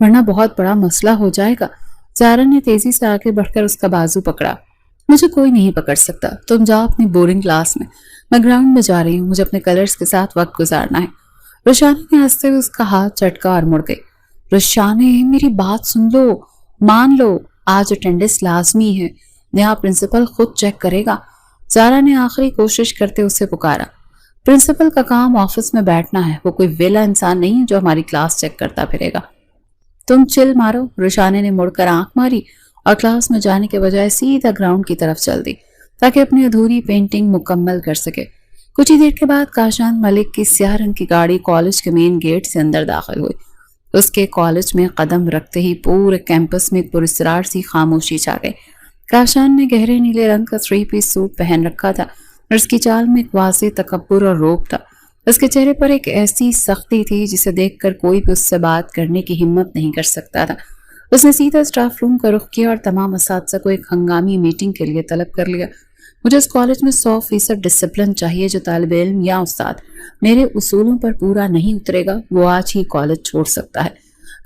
ورنہ بہت بڑا مسئلہ ہو جائے گا۔ زارا نے تیزی سے آگے بڑھ کر اس کا بازو پکڑا۔ مجھے کوئی نہیں پکڑ سکتا، تم جاؤ اپنی بورنگ کلاس میں گراؤنڈ میں جا رہی ہوں، مجھے اپنے کلرز کے ساتھ وقت گزارنا ہے۔ روشانی نے ہنستے ہوئے اس کا ہاتھ چٹکا اور مڑ گئی۔ روشانی میری بات سن لو، مان لو، آج اٹینڈنس لازمی ہے، یہاں پرنسپل خود چیک کرے گا۔ زارا نے آخری کوشش کرتے اسے پکارا۔ پرنسپل کا کام آفس میں بیٹھنا ہے، وہ کوئی ویلا انسان نہیں ہے جو ہماری کلاس چیک کرتا پھرے گا۔ تم چل مارو۔ روشانی نے مڑ کر آنکھ ماری اور کلاس میں جانے کے بجائے سیدھا گراؤنڈ کی طرف چل دی تاکہ اپنی ادھوری پینٹنگ مکمل کر سکے۔ کچھ ہی دیر کے بعد کاشان ملک کی سیاہ رنگ کی گاڑی کالج کے مین گیٹ سے اندر داخل ہوئی۔ اس کے کالج میں قدم رکھتے ہی پورے کیمپس میں پراسرار سی خاموشی چھا گئی۔ کاشان نے گہرے نیلے رنگ کا 3 پیس سوٹ پہن رکھا تھا اور اس کی چال میں ایک واضح تکبر اور روب تھا۔ اس کے چہرے پر ایک ایسی سختی تھی جسے دیکھ کر کوئی بھی اس سے بات کرنے کی ہمت نہیں کر سکتا تھا۔ اس نے سیدھا اسٹاف روم کا رخ کیا اور تمام اساتذہ کو ایک ہنگامی میٹنگ کے لیے طلب کر لیا۔ مجھے اس کالج میں 100% ڈسپلن چاہیے۔ جو طالب علم یا استاد میرے اصولوں پر پورا نہیں اترے گا وہ آج ہی کالج چھوڑ سکتا ہے۔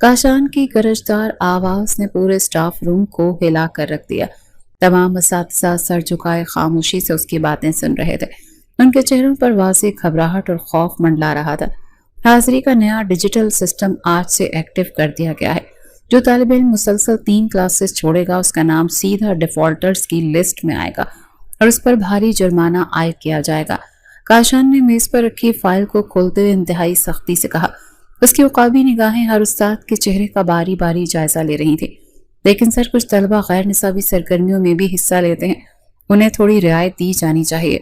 کاشان کی گرجدار آواز نے پورے اسٹاف روم کو ہلا کر رکھ دیا۔ تمام اساتذہ سر جھکائے خاموشی سے اس کی باتیں سن رہے تھے۔ ان کے چہروں پر واضح گھبراہٹ اور خوف منڈلا رہا تھا۔ حاضری کا نیا ڈیجیٹل سسٹم آج سے ایکٹیو کر دیا گیا ہے۔ جو طالب علم مسلسل 3 کلاسز چھوڑے گا اس کا نام سیدھا ڈیفالٹرز کی لسٹ میں آئے گا اور اس پر بھاری جرمانہ عائد کیا جائے گا۔ کاشان نے میز پر رکھی فائل کو کھولتے ہوئے انتہائی سختی سے کہا۔ اس کی عقابی نگاہیں ہر استاد کے چہرے کا باری باری جائزہ لے رہی تھی۔ لیکن سر، کچھ طلبہ غیر نصابی سرگرمیوں میں بھی حصہ لیتے ہیں، انہیں تھوڑی رعایت دی جانی چاہیے۔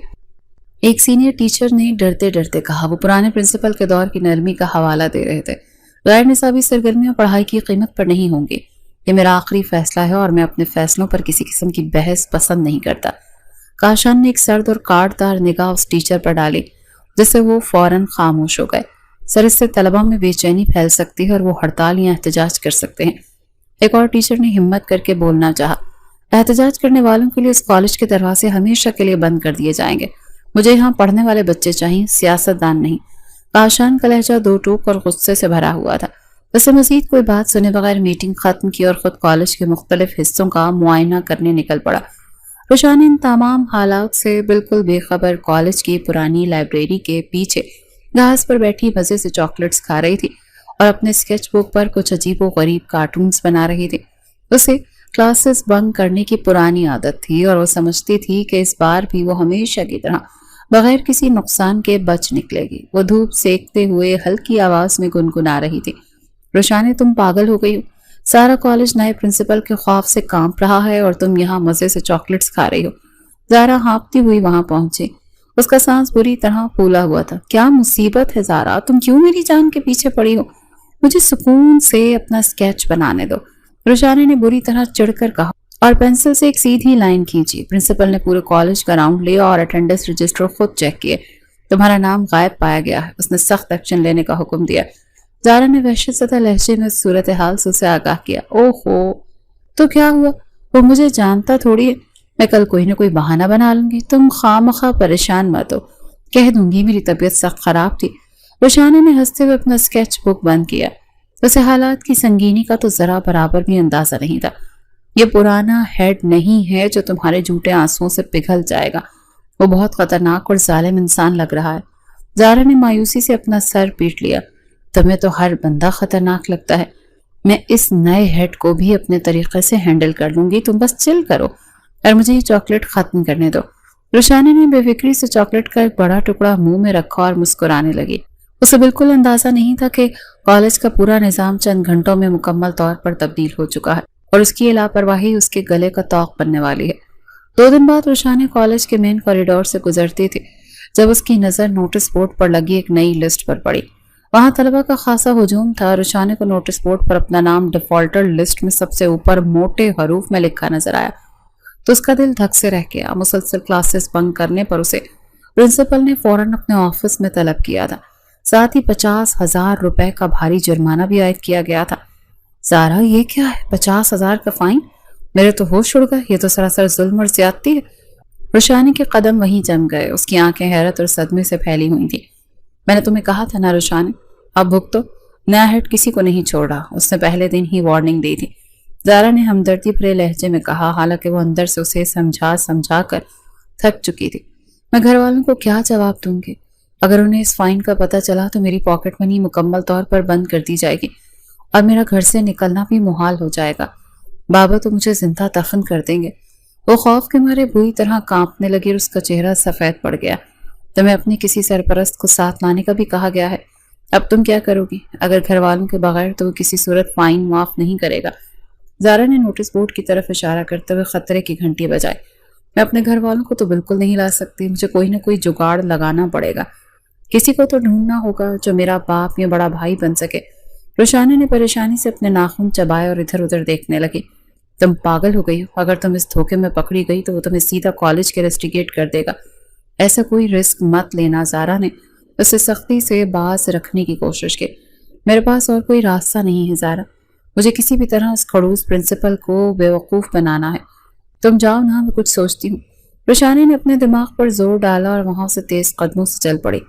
ایک سینئر ٹیچر نے ڈرتے ڈرتے کہا۔ وہ پرانے پرنسپل کے دور کی نرمی کا حوالہ دے رہے تھے۔ غیر نصابی سرگرمیاں پڑھائی کی قیمت پر نہیں ہوں گی۔ یہ میرا آخری فیصلہ ہے اور میں اپنے فیصلوں پر کسی قسم کی بحث پسند نہیں کرتا۔ کاشان نے ایک سرد اور کاٹ دار نگاہ اس ٹیچر پر ڈالی جس سے وہ فوراً خاموش ہو گئے۔ سر، اس سے طلبہ میں بے چینی پھیل سکتی ہے اور وہ ہڑتال یا احتجاج کر سکتے ہیں۔ ایک اور ٹیچر نے ہمت کر کے بولنا چاہا۔ احتجاج کرنے والوں کے لیے اس کالج کے دروازے ہمیشہ کے لیے بند کر دیے جائیں گے۔ مجھے یہاں پڑھنے والے بچے چاہیے، سیاست دان نہیں۔ کاشان کا لہجہ دو ٹوک اور غصے سے بھرا ہوا تھا۔ اس نے مزید کوئی بات سنے بغیر میٹنگ ختم کی اور خود کالج کے مختلف حصوں کا معائنہ کرنے نکل پڑا۔ روشانی ان تمام حالات سے بالکل بے خبر کالج کی پرانی لائبریری کے پیچھے گھاس پر بیٹھی مزے سے چاکلیٹس کھا رہی تھی اور اپنے اسکیچ بک پر کچھ عجیب و غریب کارٹونز بنا رہی تھی۔ اسے کلاسز بنک کرنے کی پرانی عادت تھی اور وہ سمجھتی تھی کہ اس بار بھی وہ ہمیشہ کی طرح بغیر کسی نقصان کے بچ نکلے گی۔ وہ دھوپ سیکتے ہوئے ہلکی آواز میں گنگنا رہی تھی۔ روشانی، تم پاگل ہو گئی ہو؟ سارا کالج نئے پرنسپل کے خوف سے کانپ رہا ہے اور تم یہاں مزے سے چاکلیٹس کھا رہی ہو۔ زارا ہانپتی ہوئی وہاں پہنچی۔ اس کا سانس بری طرح پھولا ہوا تھا۔ کیا مصیبت ہے زارا؟ تم کیوں میری جان کے پیچھے پڑی ہو؟ مجھے سکون سے اپنا اسکیچ بنانے دو، روشانی نے بری طرح چڑھ کر کہا اور پینسل سے ایک سیدھی لائن کھینچی۔ پرنسپل نے پورے کالج کا راؤنڈ لیا اور اٹینڈنس رجسٹر خود چیک کیے۔ تمہارا نام غائب پایا گیا ہے۔ اس نے سخت ایکشن لینے کا حکم دیا۔ زارا نے وحشت زدہ لہجے میں صورتحال سے اسے آگاہ کیا۔ اوہو، تو کیا ہوا؟ وہ مجھے جانتا تھوڑی ہے۔ میں کل کوئی نہ کوئی بہانہ بنا لوں گی، تم خواہ پریشان مت ہو۔ کہہ دوں گی میری طبیعت سخت خراب تھی۔ روشانی نے ہنستے ہوئے اپنا اسکیچ بک بند کیا۔ اسے حالات کی سنگینی کا تو ذرا برابر بھی اندازہ نہیں تھا۔ یہ پرانا ہیڈ نہیں ہے جو تمہارے جھوٹے آنسوؤں سے پگھل جائے گا۔ وہ بہت خطرناک اور ظالم انسان لگ رہا ہے۔ زارا نے مایوسی سے اپنا سر پیٹ لیا۔ تمہیں تو ہر بندہ خطرناک لگتا ہے۔ میں اس نئے ہیڈ کو بھی اپنے طریقے سے ہینڈل کر لوں گی، تم بس چل کرو اور مجھے یہ چاکلیٹ ختم کرنے دو۔ روشانی نے بے فکری سے چاکلیٹ کا ایک بڑا ٹکڑا منہ میں رکھا اور مسکرانے لگی۔ اسے بالکل اندازہ نہیں تھا کہ کالج کا پورا نظام چند گھنٹوں میں مکمل طور پر تبدیل ہو چکا ہے اور اس کی لاپرواہی اس کے گلے کا طوق بننے والی ہے۔ 2 دن بعد روشانی کالج کے مین کوریڈور سے گزرتی تھی جب اس کی نظر نوٹس بورڈ پر لگی ایک نئی لسٹ پر پڑی۔ وہاں طلبہ کا خاصا ہجوم تھا۔ روشانی کو نوٹس بورڈ پر اپنا نام ڈیفالٹر لسٹ میں سب سے اوپر موٹے حروف میں لکھا نظر آیا تو اس کا دل دھک سے رہ گیا۔ مسلسل کلاسز بنک کرنے پر اسے پرنسپل نے فوراً اپنے آفس میں طلب کیا تھا۔ ساتھ ہی 50,000 روپے کا بھاری جرمانہ بھی عائد کیا گیا تھا۔ زارا، یہ کیا ہے؟ 50,000 کا فائن؟ میرے تو ہوش اڑ گئے، یہ تو سراسر ظلم اور زیادتی ہے۔ روشانی کے قدم وہیں جم گئے، اس کی آنکھیں حیرت اور صدمے سے پھیلی ہوئی تھیں۔ میں نے تمہیں کہا تھا نا روشانی، اب بھگتو۔ نیا ہیڈ کسی کو نہیں چھوڑ رہا، اس نے پہلے دن ہی وارننگ دی تھی، زارا نے ہمدردی بھرے لہجے میں کہا، حالانکہ وہ اندر سے اسے سمجھا کر تھک چکی تھی۔ میں گھر والوں کو کیا جواب دوں گی؟ اگر انہیں اس فائن کا پتہ چلا تو میری پاکٹ منی مکمل طور پر بند کر دی جائے گی اور میرا گھر سے نکلنا بھی محال ہو جائے گا۔ بابا تو مجھے زندہ دفن کر دیں گے۔ وہ خوف کے مارے بری طرح کانپنے لگی اور اس کا چہرہ سفید پڑ گیا۔ تمہیں اپنے کسی سرپرست کو ساتھ لانے کا بھی کہا گیا ہے، اب تم کیا کرو گی؟ اگر گھر والوں کے بغیر تو وہ کسی صورت فائن معاف نہیں کرے گا۔ زارا نے نوٹس بورڈ کی طرف اشارہ کرتے ہوئے خطرے کی گھنٹی بجائی۔ میں اپنے گھر والوں کو تو بالکل نہیں لا سکتی، مجھے کوئی نہ کوئی جگاڑ لگانا پڑے گا، کسی کو تو ڈھونڈنا ہوگا جو میرا باپ یا بڑا بھائی بن سکے۔ روشانی نے پریشانی سے اپنے ناخن چبائے اور ادھر ادھر دیکھنے لگی۔ تم پاگل ہو گئی ہو، اگر تم اس دھوکے میں پکڑی گئی تو وہ تمہیں سیدھا کالج کے رسٹیگیٹ کر دے گا۔ ایسا کوئی رسک مت لینا۔ زارا نے اسے سختی سے باز رکھنے کی کوشش کی۔ میرے پاس اور کوئی راستہ نہیں ہے زارا، مجھے کسی بھی طرح اس کھڑوس پرنسپل کو بیوقوف بنانا ہے۔ تم جاؤ نا، میں کچھ سوچتی ہوں۔ روشانی نے اپنے دماغ پر زور ڈالا اور وہاں سے تیز قدموں سے چل پڑی۔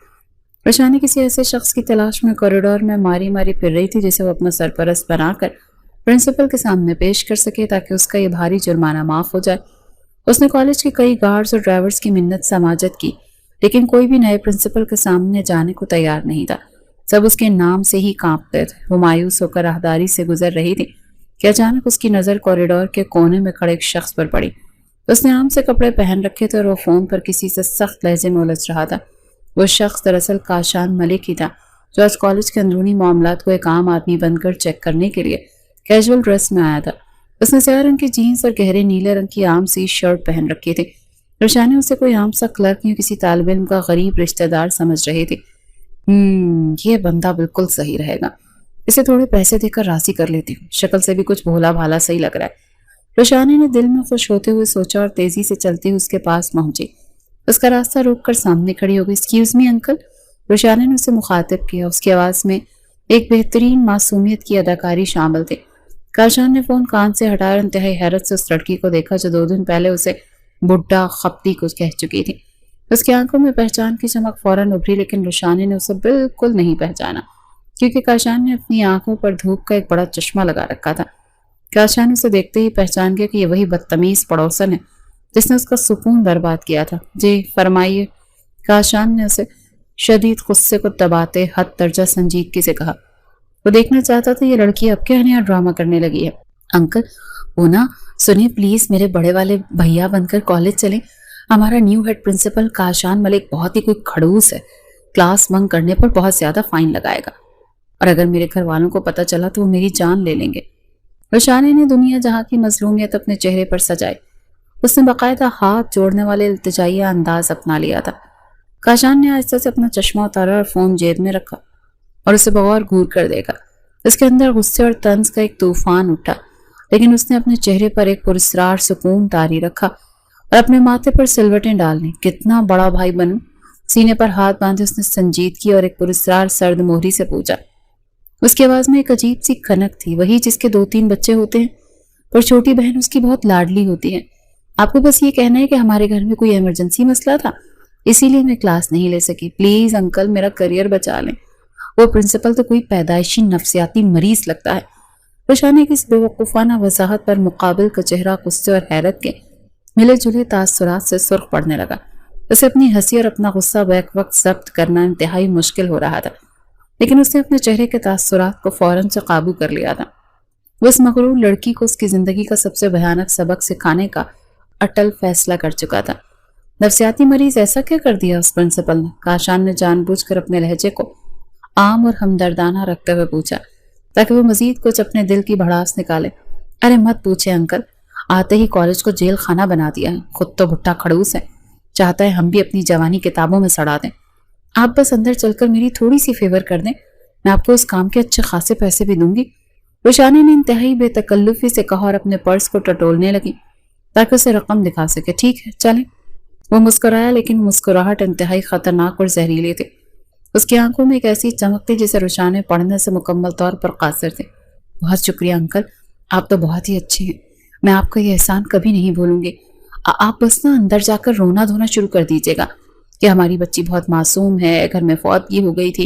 روشانی کسی ایسے شخص کی تلاش میں کوریڈور میں ماری ماری پھر رہی تھی جسے وہ اپنا سرپرست بنا کر پرنسپل کے سامنے پیش کر سکے تاکہ اس کا یہ بھاری جرمانہ معاف ہو جائے۔ اس نے کالج کے کئی گارڈز اور ڈرائیورز کی منت سماجت کی، لیکن کوئی بھی نئے پرنسپل کے سامنے جانے کو تیار نہیں تھا۔ سب اس کے نام سے ہی کانپتے تھے۔ وہ مایوس ہو کر راہداری سے گزر رہی تھی کہ اچانک اس کی نظر کوریڈور کے کونے میں کھڑے ایک شخص پر پڑی۔ اس نے عام سے کپڑے پہن رکھے تھے اور وہ فون پر کسی سے سخت لہجے میں الجھ رہا تھا۔ وہ شخص دراصل کاشان ملک ہی تھا، جو آج کالج کے اندرونی معاملات کو ایک عام آدمی بن کر چیک کرنے کے لیے کیجول ڈریس میں آیا تھا۔ اس نے سیاہ رنگ کی جینس اور گہرے نیلے رنگ کی عام سی شرٹ پہن رکھی تھی۔ روشانی اسے کوئی عام سا کلرک یا کسی طالب علم کا غریب رشتہ دار سمجھ رہی تھی۔ یہ بندہ بالکل صحیح رہے گا، اسے تھوڑے پیسے دے کر راضی کر لیتی ہوں، شکل سے بھی کچھ بھولا بھالا صحیح لگ رہا ہے۔ روشانی نے دل میں خوش ہوتے ہوئے سوچا اور تیزی سے چلتی ہوئی اس کے پاس پہنچی۔ اس کا راستہ روک کر سامنے کھڑی ہو گئی۔ ایکسکیوز می انکل، روشانی نے اسے مخاطب کیا۔ اس کی آواز میں ایک بہترین معصومیت کی اداکاری شامل تھی۔ کاشان نے فون کان سے ہٹایا اور انتہائی حیرت سے اس لڑکی کو دیکھا جو 2 دن پہلے اسے بڈھا خپتی کو کہہ چکی تھی۔ اس کی آنکھوں میں پہچان کی چمک فوراً ابھری، لیکن روشانی نے اسے بالکل نہیں پہچانا کیونکہ کاشان نے اپنی آنکھوں پر دھوپ کا ایک بڑا چشمہ لگا رکھا تھا۔ کاشان اسے دیکھتے ہی پہچان گیا کہ یہ وہی بدتمیز پڑوسن ہے جس نے اس کا سکون برباد کیا تھا۔ جی فرمائیے، کاشان نے اسے شدید غصے کو دباتے حد درجہ سنجیدگی سے کہا۔ وہ دیکھنا چاہتا تھا یہ لڑکی اب کیا نیا ڈرامہ کرنے لگی ہے۔ انکل وہ نا سنیں پلیز، میرے بڑے والے بھیا بن کر کالج چلیں۔ ہمارا نیو ہیڈ پرنسپل کاشان ملک بہت ہی کوئی کھڑوس ہے، کلاس بنک کرنے پر بہت زیادہ فائن لگائے گا، اور اگر میرے گھر والوں کو پتہ چلا تو وہ میری جان لے لیں گے۔ روشانی نے دنیا جہاں کی مظلومیت اپنے چہرے پر سجائی۔ اس نے باقاعدہ ہاتھ جوڑنے والے التجائیہ انداز اپنا لیا تھا۔ کاشان نے آہستہ سے اپنا چشمہ اتارا اور فون جیب میں رکھا اور اسے بغور گور کر دیکھا۔ اس کے اندر غصے اور طنز کا ایک طوفان اٹھا، لیکن اس نے اپنے چہرے پر ایک پراسرار سکون طاری رکھا اور اپنے ماتھے پر سلوٹیں ڈالنے۔ کتنا بڑا بھائی بنوں؟ سینے پر ہاتھ باندھے اس نے سنجیدگی اور ایک پراسرار سرد مہری سے پوچھا۔ اس کی آواز میں ایک عجیب سی کھنک تھی، وہی جس کے 2-3 بچے ہوتے ہیں اور چھوٹی بہن اس کی بہت لاڈلی ہوتی ہے۔ آپ کو بس یہ کہنا ہے کہ ہمارے گھر میں کوئی ایمرجنسی مسئلہ تھا، اسی لیے میں کلاس نہیں لے سکی۔ پلیز انکل میرا کریئر بچا لیں۔ وہ پرنسپل تو کوئی پیدائشی نفسیاتی مریض لگتا ہے۔ روشانی کی اس بے وقوفانہ وضاحت پر مقابل کا چہرہ غصے اور حیرت کے ملے جلے تاثرات سے سرخ پڑنے لگا۔ اسے اپنی ہنسی اور اپنا غصہ بیک وقت ضبط کرنا انتہائی مشکل ہو رہا تھا، لیکن اس نے اپنے چہرے کے تاثرات کو فوراً سے قابو کر لیا تھا۔ وہ اس مغرور لڑکی کو اس کی زندگی کا سب سے بھیانک سبق سکھانے کا اٹل فیصلہ کر چکا تھا۔ نفسیاتی مریض ایسا کیا کر دیا اس پرنسپل نے؟ کاشان نے جان بوجھ کر اپنے لہجے کو عام اور ہمدردانہ رکھتے ہوئے پوچھا تاکہ وہ مزید کچھ اپنے دل کی بھڑاس نکالے۔ ارے مت پوچھے انکل، آتے ہی کالج کو جیل خانہ بنا دیا ہے، خود تو بھٹا کھڑوس ہے، چاہتا ہے ہم بھی اپنی جوانی کتابوں میں سڑا دیں۔ آپ بس اندر چل کر میری تھوڑی سی فیور کر دیں، میں آپ کو اس کام کے اچھے خاصے پیسے بھی دوں گی۔ روشانی نے انتہائی بے تکلفی سے کہا اور اپنے پرس کو ٹٹولنے لگی تاکہ اسے رقم دکھا سکے۔ ٹھیک ہے چلیں۔ وہ مسکرایا، لیکن مسکراہٹ انتہائی خطرناک اور زہریلی تھی۔ اس کی آنکھوں میں ایک ایسی چمک تھی جسے روشانی پڑھنے سے مکمل طور پر قاصر تھے۔ بہت شکریہ انکل، آپ تو بہت ہی اچھے ہیں، میں آپ کا یہ احسان کبھی نہیں بھولوں گی۔ آپ بس نا اندر جا کر رونا دھونا شروع کر دیجیے گا کہ ہماری بچی بہت معصوم ہے، گھر میں فوتگی ہو گئی تھی۔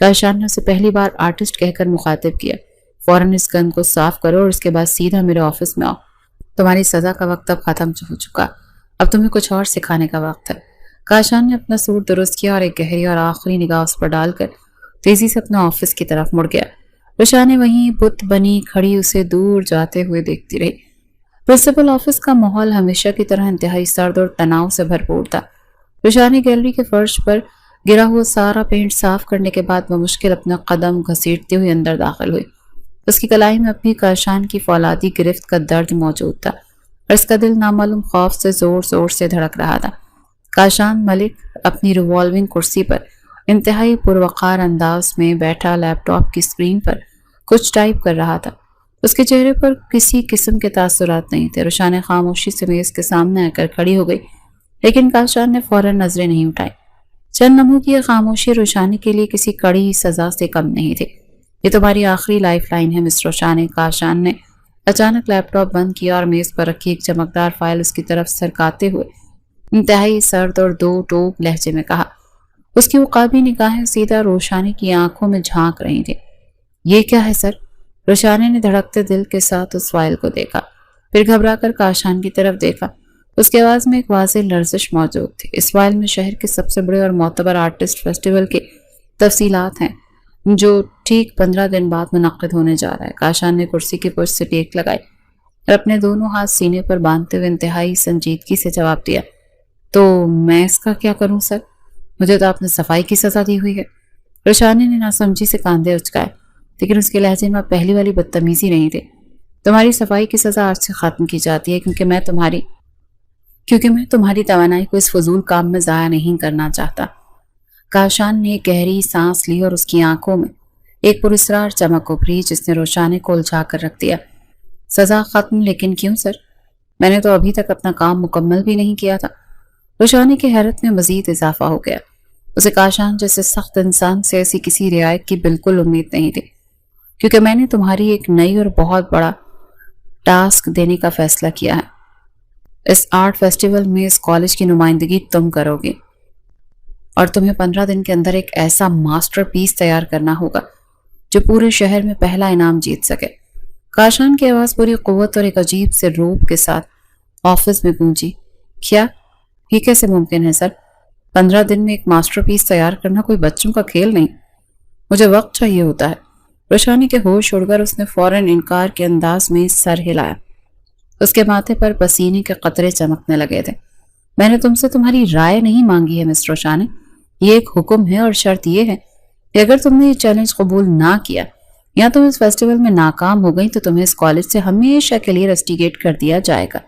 کاشان نے اسے پہلی بار آرٹسٹ کہہ کر مخاطب کیا۔ فوراً اس گند کو صاف کرو اور اس کے بعد سیدھا میرے آفس میں آؤ۔ تمہاری سزا کا وقت اب ختم ہو چکا، اب تمہیں کچھ اور سکھانے کا وقت ہے۔ کاشان نے اپنا سوٹ درست کیا اور ایک گہری اور آخری نگاہ اس پر ڈال کر تیزی سے اپنا آفس کی طرف مڑ گیا۔ روشانی وہیں بت بنی کھڑی اسے دور جاتے ہوئے دیکھتی رہی۔ پرنسپل آفس کا ماحول ہمیشہ کی طرح انتہائی سرد اور تناؤ سے بھرپور تھا۔ روشانی گیلری کے فرش پر گرا ہوا سارا پینٹ صاف کرنے کے بعد بمشکل اپنا قدم گھسیٹتے ہوئے اندر داخل ہوئی۔ اس کی کلائی میں اپنی کاشان کی فولادی گرفت کا درد موجود تھا اور اس کا دل نامعلوم خوف سے زور زور سے دھڑک رہا تھا۔ کاشان ملک اپنی ریوالونگ کرسی پر انتہائی پروقار انداز میں بیٹھا لیپ ٹاپ کی اسکرین پر کچھ ٹائپ کر رہا تھا۔ اس کے چہرے پر کسی قسم کے تاثرات نہیں تھے۔ روشانی خاموشی سے میز کے سامنے آ کر کھڑی ہو گئی، لیکن کاشان نے فوراً نظریں نہیں اٹھائی۔ چند لمحوں کی یہ خاموشی روشانی کے لیے کسی کڑی سزا سے کم نہیں تھی۔ یہ تمہاری آخری لائف لائن ہے مس روشانی۔ کاشان نے اچانک لیپ ٹاپ بند کیا اور میز پر رکھی ایک چمکدار فائل اس کی طرف سرکاتے ہوئے انتہائی سرد اور دو ٹوک لہجے میں کہا۔ اس کی عقابی نگاہیں سیدھا روشانی کی آنکھوں میں جھانک رہی تھیں۔ یہ کیا ہے سر؟ روشانی نے دھڑکتے دل کے ساتھ اس فائل کو دیکھا، پھر گھبرا کر کاشان کی طرف دیکھا۔ اس کے آواز میں ایک واضح لرزش موجود تھی۔ اس فائل میں شہر کے سب سے بڑے اور معتبر آرٹسٹ فیسٹیول کی تفصیلات ہیں جو ٹھیک 15 دن بعد منعقد ہونے جا رہا ہے۔ کاشان نے کرسی کی پشت سے ٹیک لگائی اور اپنے دونوں ہاتھ سینے پر باندھتے ہوئے انتہائی سنجیدگی سے جواب دیا۔ تو میں اس کا کیا کروں سر؟ مجھے تو آپ نے صفائی کی سزا دی ہوئی ہے۔ روشانی نے ناسمجھی سے کاندھے اچکائے، لیکن اس کے لہجے میں پہلی والی بدتمیزی نہیں تھی۔ تمہاری صفائی کی سزا آج سے ختم کی جاتی ہے کیونکہ میں تمہاری توانائی کو اس فضول کام میں ضائع نہیں کرنا چاہتا۔ کاشان نے گہری سانس لی اور اس کی آنکھوں میں ایک پراسرار چمک ابھری جس نے روشانی کو الجھا کر رکھ دیا۔ سزا ختم؟ لیکن کیوں سر؟ میں نے تو ابھی تک اپنا کام مکمل بھی نہیں کیا تھا۔ روشانی کی حیرت میں مزید اضافہ ہو گیا۔ اسے کاشان جیسے سخت انسان سے ایسی کسی رعایت کی بالکل امید نہیں تھی، کیونکہ میں نے تمہاری ایک نئی اور بہت بڑا ٹاسک دینے کا فیصلہ کیا ہے۔ اس آرٹ فیسٹیول میں اس کالج کی نمائندگی تم کرو گے اور تمہیں 15 دن کے اندر ایک ایسا ماسٹر پیس تیار کرنا ہوگا جو پورے شہر میں پہلا انعام جیت سکے۔ کاشان کی آواز پوری قوت اور ایک عجیب سے روب کے ساتھ آفس میں گونجی۔ کیا؟ یہ کیسے ممکن ہے سر؟ 15 دن میں ایک ماسٹر پیس تیار کرنا کوئی بچوں کا کھیل نہیں، مجھے وقت چاہیے ہوتا ہے۔ روشانی کے ہوش اڑ کر اس نے فوراً انکار کے انداز میں سر ہلایا۔ اس کے ماتھے پر پسینے کے قطرے چمکنے لگے تھے۔ میں نے تم سے تمہاری رائے نہیں مانگی ہے مس روشانی، یہ ایک حکم ہے اور شرط یہ ہے کہ اگر تم نے یہ چیلنج قبول نہ کیا یا تم اس فیسٹیول میں ناکام ہو گئی تو تمہیں اس کالج سے ہمیشہ کے لیے رسٹیگیٹ کر دیا جائے گا۔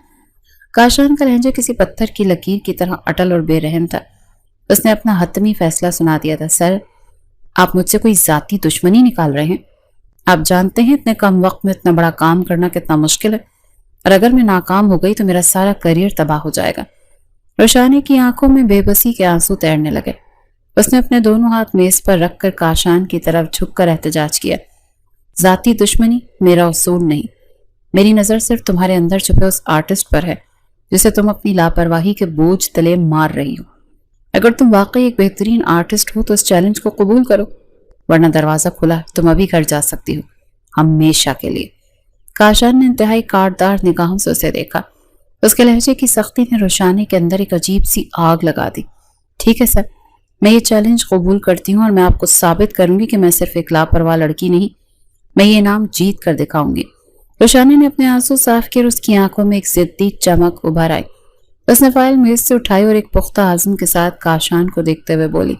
کاشان کا لہجہ کسی پتھر کی لکیر کی طرح اٹل اور بے رحم تھا۔ اس نے اپنا حتمی فیصلہ سنا دیا تھا۔ سر، آپ مجھ سے کوئی ذاتی دشمنی نکال رہے ہیں؟ آپ جانتے ہیں اتنے کم وقت میں اتنا بڑا کام کرنا کتنا مشکل ہے، اور اگر میں ناکام ہو گئی تو میرا سارا کریئر تباہ ہو جائے گا۔ روشانی کی آنکھوں میں بے بسی کے آنسو تیرنے لگے۔ اس نے اپنے دونوں ہاتھ میز پر رکھ کر کاشان کی طرف جھک کر احتجاج کیا۔ ذاتی دشمنی میرا اصول نہیں، میری نظر صرف تمہارے اندر چھپے اس آرٹسٹ پر ہے جسے تم اپنی لاپرواہی کے بوجھ تلے مار رہی ہو۔ اگر تم واقعی ایک بہترین آرٹسٹ ہو تو اس چیلنج کو قبول کرو، ورنہ دروازہ کھلا، تم ابھی گھر جا سکتی ہو، ہمیشہ کے لیے۔ کاشان نے انتہائی کاٹدار نگاہوں سے اسے دیکھا۔ اس کے لہجے کی سختی نے روشانی کے اندر ایک عجیب سی آگ لگا دی۔ ٹھیک ہے سر، میں یہ چیلنج قبول کرتی ہوں اور میں آپ کو ثابت کروں گی کہ میں صرف ایک لاپرواہ لڑکی نہیں، میں یہ انعام جیت کر دکھاؤں گی۔ روشانی نے اپنے آنسو صاف کیے اور اس کی آنکھوں میں ایک ضدی چمک ابھر آئی۔ اس نے فائل میز سے اٹھائی اور ایک پختہ عزم کے ساتھ کاشان کو دیکھتے ہوئے بولی،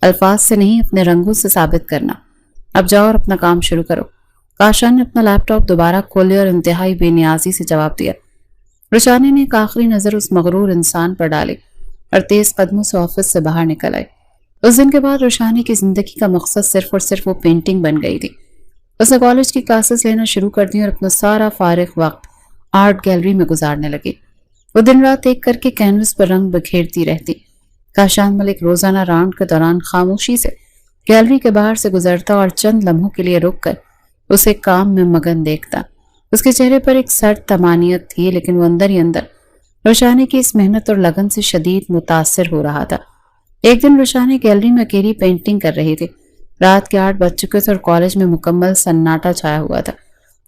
الفاظ سے نہیں، اپنے رنگوں سے ثابت کرنا۔ اب جاؤ اور اپنا کام شروع کرو۔ کاشان نے اپنا لیپ ٹاپ دوبارہ کھولے اور انتہائی بے نیازی سے جواب دیا۔ روشانی نے ایک آخری نظر اس مغرور انسان پر ڈالی اور تیز قدموں سے آفس سے باہر نکل آئی۔ اس دن کے بعد روشانی کی زندگی کا مقصد صرف اور صرف وہ پینٹنگ بن گئی تھی۔ اس نے کالج کی کلاسز لینا شروع کر دی اور اپنا سارا فارغ وقت آرٹ گیلری میں گزارنے لگی۔ وہ دن رات ایک کر کے کینوس پر رنگ بکھیرتی رہتی۔ کاشان ملک روزانہ راؤنڈ کے دوران خاموشی سے گیلری کے باہر سے گزرتا اور چند لمحوں کے لیے رک کر اسے کام میں مگن دیکھتا۔ اس کے چہرے پر ایک سرد طمانینت تھی، لیکن وہ اندر ہی اندر روشانی کی اس محنت اور لگن سے شدید متاثر ہو رہا تھا۔ ایک دن روشانی گیلری میں اکیلی پینٹنگ کر رہی تھی۔ رات کے 8 بج چکے تھے اور کالج میں مکمل سناٹا چھایا ہوا تھا۔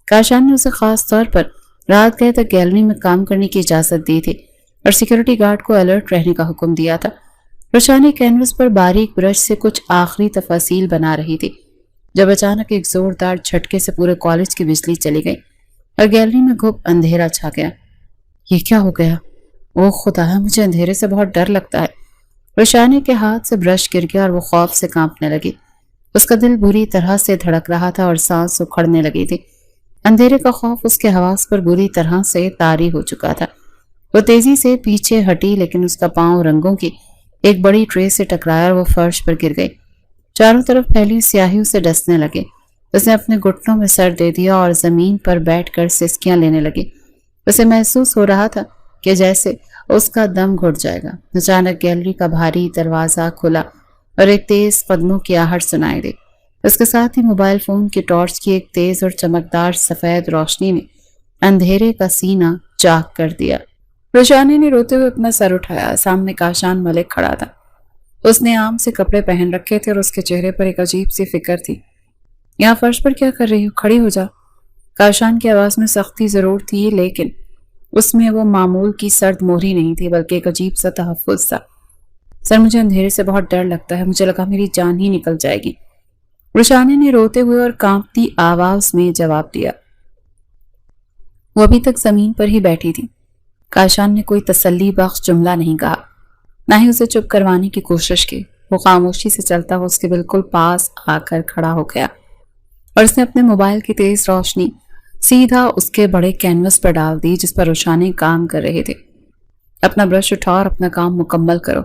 کاشان نے اسے خاص طور پر رات گئے تک گیلری میں کام کرنے کی اجازت دی تھی اور سیکورٹی گارڈ کو الرٹ رہنے کا حکم دیا تھا۔ روشانی کینوس پر باریک برش سے کچھ آخری تفاصیل بنا رہی تھی جب اچانک ایک زوردار جھٹکے سے پورے کالج کی بجلی چلی گئی اور گیلری میں گھپ اندھیرا چھا گیا۔ یہ کیا ہو گیا؟ اوہ خدا، مجھے اندھیرے سے بہت ڈر لگتا ہے۔ روشانی کے ہاتھ سے برش گر گیا اور وہ خوف سے کانپنے لگی۔ اس کا دل بری طرح سے دھڑک رہا تھا اور سانس اکھڑنے لگی تھی۔ اندھیرے کا خوف اس کے حواس پر بری طرح سے طاری ہو چکا تھا۔ وہ تیزی سے پیچھے ہٹی لیکن اس کا پاؤں رنگوں کی ایک بڑی ٹرے سے ٹکرایا اور وہ فرش پر گر گئی۔ چاروں طرف پھیلی سیاہی اسے ڈسنے لگے۔ اس نے اپنے گھٹنوں میں سر دے دیا اور زمین پر بیٹھ کر سسکیاں لینے لگی۔ اسے محسوس ہو رہا تھا کہ جیسے اس کا دم گھٹ جائے گا۔ اچانک گیلری کا بھاری دروازہ کھلا اور ایک تیز قدموں کی آہٹ سنائی دی۔ اس کے ساتھ ہی موبائل فون کی ٹارچ کی ایک تیز اور چمکدار سفید روشنی نے اندھیرے کا سینہ چاک کر دیا۔ روشانی نے روتے ہوئے اپنا سر اٹھایا۔ سامنے کاشان ملک کھڑا تھا۔ اس نے عام سے کپڑے پہن رکھے تھے اور اس کے چہرے پر ایک عجیب سی فکر تھی۔ یہاں فرش پر کیا کر رہی ہو؟ کھڑی ہو جا۔ کاشان کی آواز میں سختی ضرور تھی لیکن اس میں وہ معمول کی سرد مہری نہیں تھی بلکہ ایک عجیب سا تحفظ تھا۔ سر، مجھے اندھیرے سے بہت ڈر لگتا ہے، مجھے لگا میری جان ہی نکل جائے گی۔ روشانی نے روتے ہوئے اور کانپتی آواز میں جواب دیا۔ وہ ابھی تک زمین پر ہی بیٹھی تھی۔ کاشان نے کوئی تسلی بخش جملہ نہیں کہا، نہ ہی اسے چپ کروانے کی کوشش کی۔ وہ خاموشی سے چلتا ہوا اس کے بالکل پاس آ کر کھڑا ہو گیا اور اس نے اپنے موبائل کی تیز روشنی سیدھا اس کے بڑے کینوس پر ڈال دی جس پر روشانی کام کر رہے تھے۔ اپنا برش اٹھاؤ اور اپنا کام مکمل کرو۔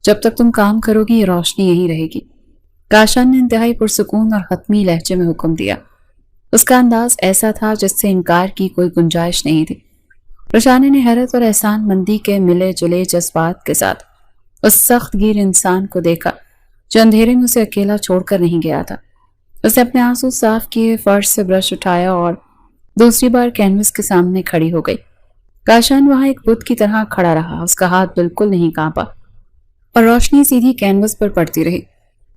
جب تک تم کام کرو گی یہ روشنی یہی رہے گی۔ کاشان نے انتہائی پرسکون اور حتمی لہجے میں حکم دیا۔ اس کا انداز ایسا تھا جس سے انکار کی کوئی گنجائش نہیں تھی۔ روشانی نے حیرت اور احسان مندی کے ملے جلے جذبات کے ساتھ اس سخت گیر انسان کو دیکھا جو اندھیرے میں اسے اکیلا چھوڑ کر نہیں گیا تھا۔ اس نے اپنے آنسو صاف کیے، فرش سے برش اٹھایا اور دوسری بار کینوس کے سامنے کھڑی ہو گئی۔ کاشان وہاں ایک بت کی طرح کھڑا رہا۔ اس کا ہاتھ بالکل نہیں کانپا اور روشنی سیدھی کینوس پر پڑتی رہی۔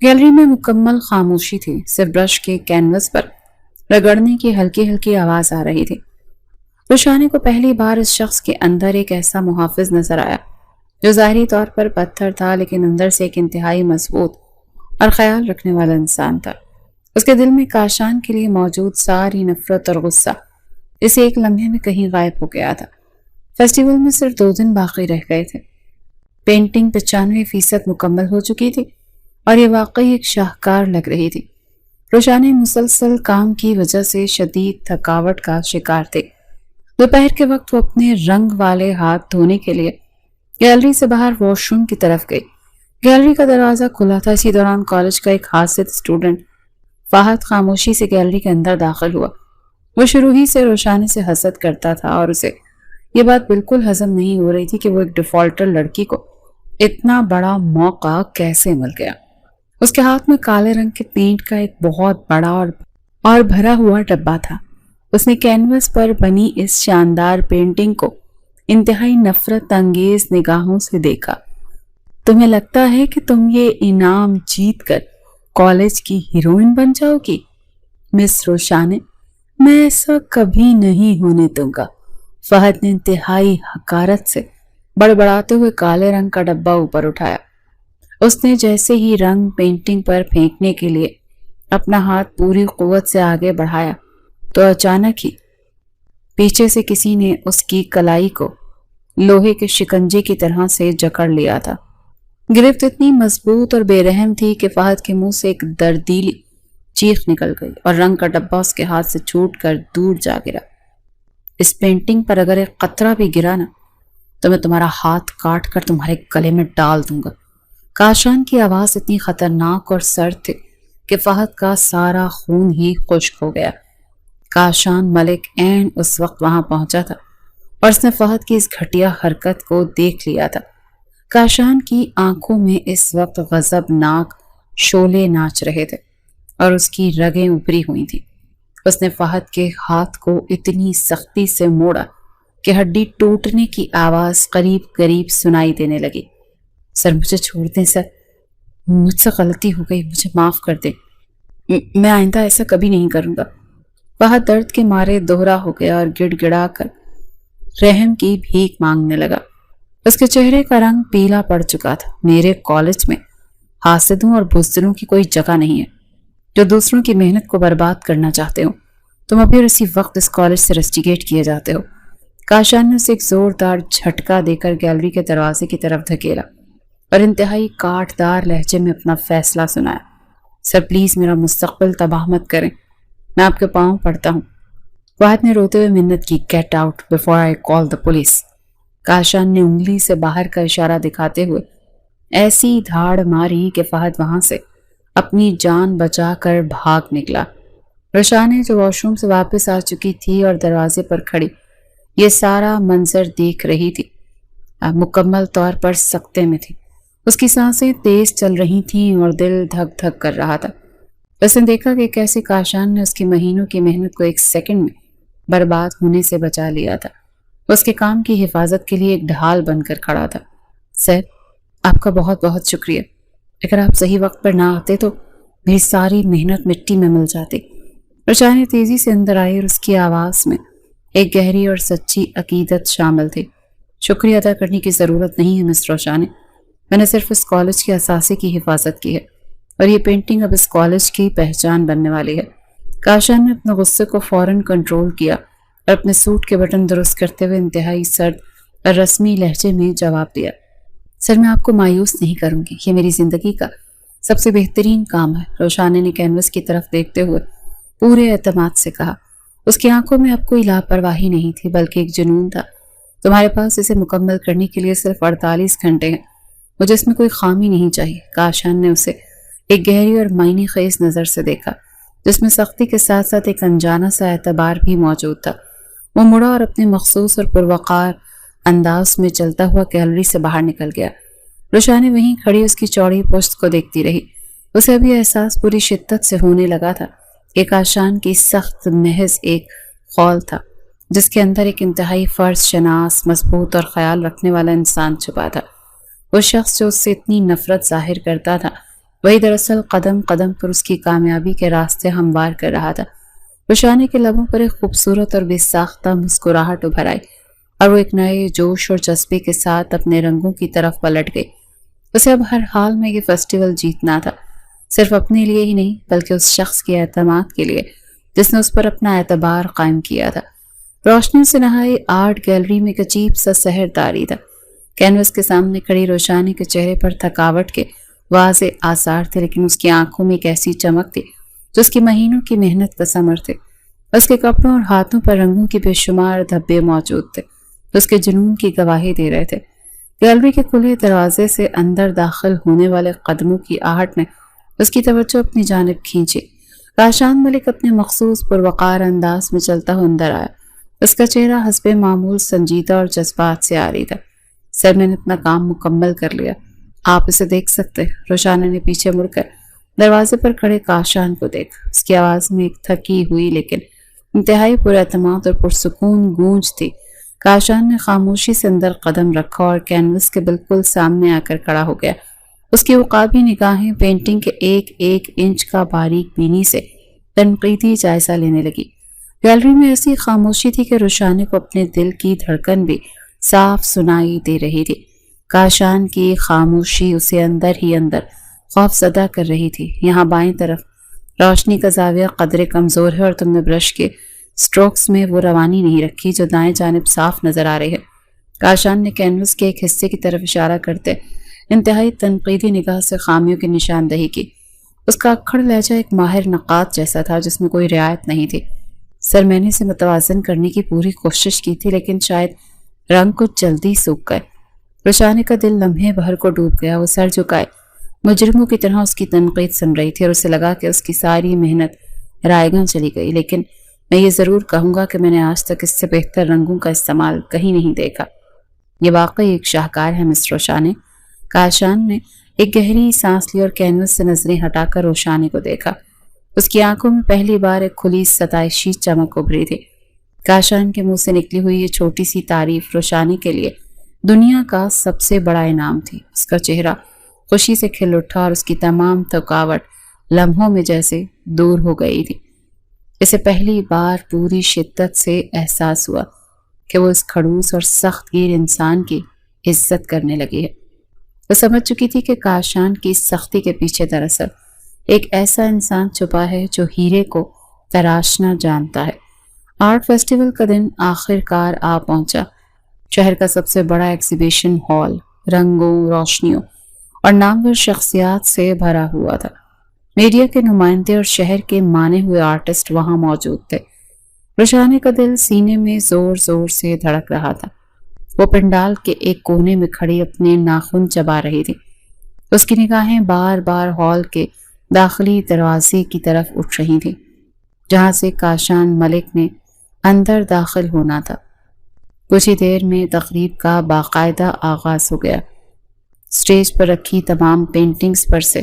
گیلری میں مکمل خاموشی تھی، صرف برش کے کینوس پر رگڑنے کی ہلکی ہلکی آواز آ رہی تھی۔ روشانی کو پہلی بار اس شخص کے اندر ایک ایسا محافظ نظر آیا جو ظاہری طور پر پتھر تھا لیکن اندر سے ایک انتہائی مضبوط اور خیال رکھنے والا انسان تھا۔ اس کے دل میں کاشان کے لیے موجود ساری نفرت اور غصہ اسے ایک لمحے میں کہیں غائب ہو گیا تھا۔ فیسٹیول میں صرف 2 دن باقی رہ گئے تھے۔ پینٹنگ 95% مکمل ہو چکی تھی اور یہ واقعی ایک شاہکار لگ رہی تھی۔ روشانی مسلسل کام کی وجہ سے شدید تھکاوٹ کا شکار تھے۔ دوپہر کے وقت وہ اپنے رنگ والے ہاتھ دھونے کے لیے گیلری سے باہر واش روم کی طرف گئی۔ گیلری کا دروازہ کھلا تھا۔ اسی دوران کالج کا ایک حاسد اسٹوڈنٹ فہد خاموشی سے گیلری کے اندر داخل ہوا۔ وہ شروع ہی سے روشانی سے حسد کرتا تھا اور اسے یہ بات بالکل ہضم نہیں ہو رہی تھی کہ وہ ایک ڈیفالٹر لڑکی کو اتنا بڑا موقع کیسے مل گیا۔ اس کے ہاتھ میں کالے رنگ کے پینٹ کا ایک بہت بڑا اور بھرا ہوا ڈبہ تھا۔ اس نے کینوس پر بنی اس شاندار پینٹنگ کو انتہائی نفرت انگیز نگاہوں سے دیکھا۔ تمہیں لگتا ہے کہ تم یہ انعام جیت کر کالج کی ہیروئن بن جاؤ گی؟ مس روشانی، میں ایسا کبھی نہیں ہونے دوں گا۔ فہد نے انتہائی حقارت سے بڑبڑاتے ہوئے کالے رنگ کا ڈبہ اوپر اٹھایا۔ اس نے جیسے ہی رنگ پینٹنگ پر پھینکنے کے لیے اپنا ہاتھ پوری قوت سے آگے بڑھایا تو اچانک ہی پیچھے سے کسی نے اس کی کلائی کو لوہے کے شکنجے کی طرح سے جکڑ لیا تھا۔ گرفت اتنی مضبوط اور بے رحم تھی کہ فہد کے منہ سے ایک دردیلی چیخ نکل گئی اور رنگ کا ڈبہ اس کے ہاتھ سے چھوٹ کر دور جا گرا۔ اس پینٹنگ پر اگر ایک قطرہ بھی گرا نا تو میں تمہارا ہاتھ کاٹ کر تمہارے گلے میں ڈال دوں گا۔ کاشان کی آواز اتنی خطرناک اور سرد تھی کہ فہد کا سارا خون ہی خشک ہو گیا۔ کاشان ملک عین اس وقت وہاں پہنچا تھا اور اس نے فہد کی اس گھٹیا حرکت کو دیکھ لیا تھا۔ کاشان کی آنکھوں میں اس وقت غضبناک شعلے ناچ رہے تھے اور اس کی رگیں ابھری ہوئی تھیں۔ اس نے فہد کے ہاتھ کو اتنی سختی سے موڑا کہ ہڈی ٹوٹنے کی آواز قریب قریب سنائی دینے لگی۔ سر، مجھے چھوڑ دیں سر، مجھ سے غلطی ہو گئی، مجھے معاف کر دیں۔ میں آئندہ ایسا کبھی نہیں کروں گا۔ بہت درد کے مارے دوہرا ہو گیا اور گڑ گڑا کر رحم کی بھیک مانگنے لگا۔ اس کے چہرے کا رنگ پیلا پڑ چکا تھا۔ میرے کالج میں حاسدوں اور بزدلوں کی کوئی جگہ نہیں ہے جو دوسروں کی محنت کو برباد کرنا چاہتے ہو۔ تم ابھی اور اسی وقت اس کالج سے رسٹیگیٹ کیے جاتے ہو۔ کاشان نے اسے ایک زوردار جھٹکا دے کر گیلری کے دروازے کی طرف دھکیلا اور انتہائی کاٹ دار لہجے میں اپنا فیصلہ سنایا۔ سر پلیز میرا مستقبل تباہ مت کریں، میں آپ کے پاؤں پڑتا ہوں۔ واحد نے روتے ہوئے منت کی، get out before I call the police. Kashan نے انگلی سے باہر کا اشارہ دکھاتے ہوئے ایسی دھاڑ ماری کہ فہد وہاں سے اپنی جان بچا کر بھاگ نکلا۔ روشانے جو واش روم سے واپس آ چکی تھی اور دروازے پر کھڑی یہ سارا منظر دیکھ رہی تھی، مکمل طور پر سکتے میں تھی۔ اس کی سانسیں تیز چل رہی تھیں اور دل دھک دھک کر رہا تھا۔ اس نے دیکھا کہ کیسے کاشان نے اس کی مہینوں کی محنت کو ایک سیکنڈ میں برباد ہونے سے بچا لیا تھا۔ اس کے کام کی حفاظت کے لیے ایک ڈھال بن کر کھڑا تھا۔ سر، آپ کا بہت بہت شکریہ۔ اگر آپ صحیح وقت پر نہ آتے تو میری ساری محنت مٹی میں مل جاتی۔ روشانی تیزی سے اندر آئی اور اس کی آواز میں ایک گہری اور سچی عقیدت شامل تھی۔ شکریہ ادا کرنے کی ضرورت نہیں ہے مس روشانی، میں نے صرف اس کالج کے اثاثے کی حفاظت کی ہے اور یہ پینٹنگ اب اس کالج کی پہچان بننے والی ہے۔ کاشان نے اپنے غصے کو فوراً کنٹرول کیا اور اپنے سوٹ کے بٹن درست کرتے ہوئے انتہائی سرد اور رسمی لہجے میں جواب دیا۔ سر، میں آپ کو مایوس نہیں کروں گی، یہ میری زندگی کا سب سے بہترین کام ہے۔ روشانی نے کینوس کی طرف دیکھتے ہوئے پورے اعتماد سے کہا۔ اس کی آنکھوں میں اب کوئی لاپرواہی نہیں تھی بلکہ ایک جنون تھا۔ تمہارے پاس اسے مکمل کرنے کے لیے صرف 48 گھنٹے ہیں، مجھے اس میں کوئی خامی نہیں چاہیے۔ کاشان نے اسے ایک گہری اور معنی خیز نظر سے دیکھا جس میں سختی کے ساتھ ساتھ ایک انجانہ سا اعتبار بھی موجود تھا۔ وہ مڑا اور اپنے مخصوص اور پروقار انداز میں چلتا ہوا گیلری سے باہر نکل گیا۔ روشانی وہیں کھڑی اس کی چوڑی پشت کو دیکھتی رہی۔ اسے ابھی احساس پوری شدت سے ہونے لگا تھا کہ کاشان کی سخت محض ایک خول تھا جس کے اندر ایک انتہائی فرض شناس، مضبوط اور خیال رکھنے والا انسان چھپا تھا۔ وہ شخص جو اس سے اتنی نفرت ظاہر کرتا تھا وہی دراصل قدم قدم پر اس کی کامیابی کے راستے ہموار کر رہا تھا۔ روشانی کے لبوں پر ایک خوبصورت اور بے ساختہ مسکراہٹ ابھر آئی اور وہ ایک نئے جوش اور جذبے کے ساتھ اپنے رنگوں کی طرف پلٹ گئی۔ اسے اب ہر حال میں یہ فیسٹیول جیتنا تھا، صرف اپنے لیے ہی نہیں بلکہ اس شخص کے اعتماد کے لیے جس نے اس پر اپنا اعتبار قائم کیا تھا۔ روشنی سے نہائی آرٹ گیلری میں ایک عجیب سا سحر طاری تھا۔ کینوس کے سامنے کھڑی روشانی کے چہرے پر تھکاوٹ کے واضح آثار تھے، لیکن اس کی آنکھوں میں ایک ایسی چمک تھی جو اس کی مہینوں کی محنت کا ثمر تھے۔ اس کے کپڑوں اور ہاتھوں پر رنگوں کے بے شمار دھبے موجود تھے جو اس کے جنون کی گواہی دے رہے تھے۔ گیلری کے کھلے دروازے سے اندر داخل ہونے والے قدموں کی آہٹ نے اس کی توجہ اپنی جانب کھینچی۔ کاشان ملک اپنے مخصوص پروقار انداز میں چلتا ہوا اندر آیا۔ اس کا چہرہ حسب معمول سنجیدہ اور جذبات سے آ رہی تھا۔ سر، میں نے اپنا کام مکمل کر لیا، آپ اسے دیکھ سکتے۔ روشانی نے پیچھے مڑ کر دروازے پر کھڑے کاشان کو دیکھا۔ اس کی آواز میں ایک تھکی ہوئی لیکن انتہائی پر اعتماد اور پرسکون گونج تھی۔ کاشان نے خاموشی سے اندر قدم رکھا اور کینوس کے بالکل سامنے آ کر کھڑا ہو گیا۔ اس کی عقابی نگاہیں پینٹنگ کے ایک ایک انچ کا باریک بینی سے تنقیدی جائزہ لینے لگی۔ گیلری میں ایسی خاموشی تھی کہ روشانی کو اپنے دل کی دھڑکن بھی صاف سنائی دے رہی تھی۔ کاشان کی خاموشی اسے اندر ہی اندر خوف زدہ کر رہی تھی۔ یہاں بائیں طرف روشنی کا زاویہ قدرے کمزور ہے اور تم نے برش کے سٹروکس میں وہ روانی نہیں رکھی جو دائیں جانب صاف نظر آ رہی ہے۔ کاشان نے کینوس کے ایک حصے کی طرف اشارہ کرتے انتہائی تنقیدی نگاہ سے خامیوں کی نشاندہی کی۔ اس کا اکھڑ لہجہ ایک ماہر نقاد جیسا تھا جس میں کوئی رعایت نہیں تھی۔ سر، میں نے اسے متوازن کرنے کی پوری کوشش کی تھی لیکن شاید رنگ کچھ جلدی سوکھ گئے۔ روشانی کا دل لمحے بھر کو ڈوب گیا۔ وہ سر جھکائے مجرموں کی طرح اس کی تنقید سن رہی تھی اور اسے لگا کہ اس کی ساری محنت رائیگاں چلی گئی، لیکن میں یہ ضرور کہوں گا کہ میں نے آج تک اس سے بہتر رنگوں کا استعمال کہیں نہیں دیکھا۔ یہ واقعی ایک شاہکار ہے مس روشانی۔ کاشان نے ایک گہری سانس لی اور کینوس سے نظریں ہٹا کر روشانی کو دیکھا۔ اس کی آنکھوں میں پہلی بار ایک کھلی ستائشی چمک ابھری تھی۔ کاشان کے منہ سے نکلی ہوئی یہ چھوٹی سی تعریف روشانی کے لیے دنیا کا سب سے بڑا انعام تھی۔ اس کا چہرہ خوشی سے کھل اٹھا اور اس کی تمام تھکاوٹ لمحوں میں جیسے دور ہو گئی تھی۔ اسے پہلی بار پوری شدت سے احساس ہوا کہ وہ اس کھڑوس اور سخت گیر انسان کی عزت کرنے لگی ہے۔ وہ سمجھ چکی تھی کہ کاشان کی سختی کے پیچھے دراصل ایک ایسا انسان چھپا ہے جو ہیرے کو تراشنا جانتا ہے۔ آرٹ فیسٹیول کا دن آخر کار آ پہنچا۔ شہر کا سب سے بڑا ایگزیبیشن ہال رنگوں، روشنیوں اور نامور شخصیات سے بھرا ہوا تھا۔ میڈیا کے نمائندے اور شہر کے مانے ہوئے آرٹسٹ وہاں موجود تھے۔ روشانی کا دل سینے میں زور زور سے دھڑک رہا تھا۔ وہ پنڈال کے ایک کونے میں کھڑی اپنے ناخن چبا رہی تھی۔ اس کی نگاہیں بار بار ہال کے داخلی دروازے کی طرف اٹھ رہی تھیں، جہاں سے کاشان ملک نے اندر داخل ہونا تھا۔ کچھ ہی دیر میں تقریب کا باقاعدہ آغاز ہو گیا۔ اسٹیج پر رکھی تمام پینٹنگز پر سے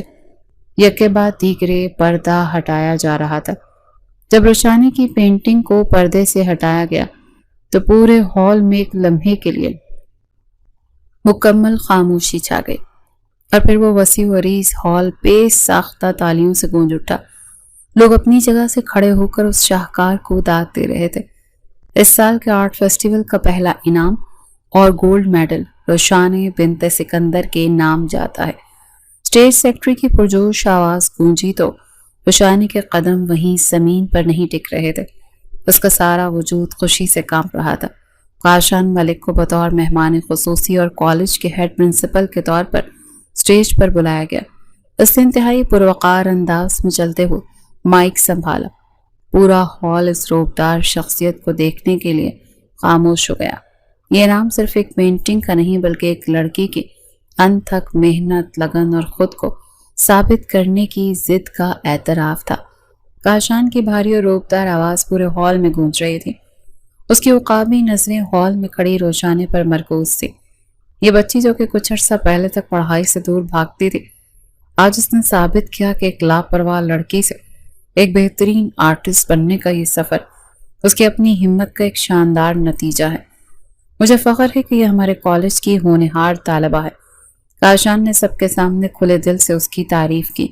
یکے بعد دیگرے پردہ ہٹایا جا رہا تھا۔ جب روشانی کی پینٹنگ کو پردے سے ہٹایا گیا تو پورے ہال میں ایک لمحے کے لیے مکمل خاموشی چھا گئی، اور پھر وہ وسیع و عریض ہال بے ساختہ تالیوں سے گونج اٹھا۔ لوگ اپنی جگہ سے کھڑے ہو کر اس شاہکار کو داد دے رہے تھے۔ اس سال کے آرٹ فیسٹیول کا پہلا انعام اور گولڈ میڈل روشانی بنت سکندر کے نام جاتا ہے۔ اسٹیج سیکرٹری کی پرجوش آواز گونجی تو روشانی کے قدم وہیں زمین پر نہیں ٹک رہے تھے۔ اس کا سارا وجود خوشی سے کانپ رہا تھا۔ کاشان ملک کو بطور مہمان خصوصی اور کالج کے ہیڈ پرنسپل کے طور پر اسٹیج پر بلایا گیا۔ اس نے انتہائی پروقار انداز میں چلتے ہوئے مائک سنبھالا۔ پورا ہال اس روبدار شخصیت کو دیکھنے کے لیے خاموش ہو گیا۔ یہ انعام صرف ایک پینٹنگ کا نہیں بلکہ ایک لڑکی کی انتھک محنت، لگن اور خود کو ثابت کرنے کی ضد کا اعتراف تھا۔ کاشان کی بھاری اور روبدار آواز پورے ہال میں گونج رہی تھی۔ اس کی عقابی نظریں ہال میں کھڑی روشانی پر مرکوز تھی۔ یہ بچی جو کہ کچھ عرصہ پہلے تک پڑھائی سے دور بھاگتی تھی، آج اس نے ثابت کیا کہ ایک لاپرواہ لڑکی سے ایک بہترین آرٹسٹ بننے کا یہ سفر اس کی اپنی ہمت کا ایک شاندار نتیجہ ہے۔ مجھے فخر ہے کہ یہ ہمارے کالج کی ہونہار طالبہ ہے۔ کاشان نے سب کے سامنے کھلے دل سے اس کی تعریف کی۔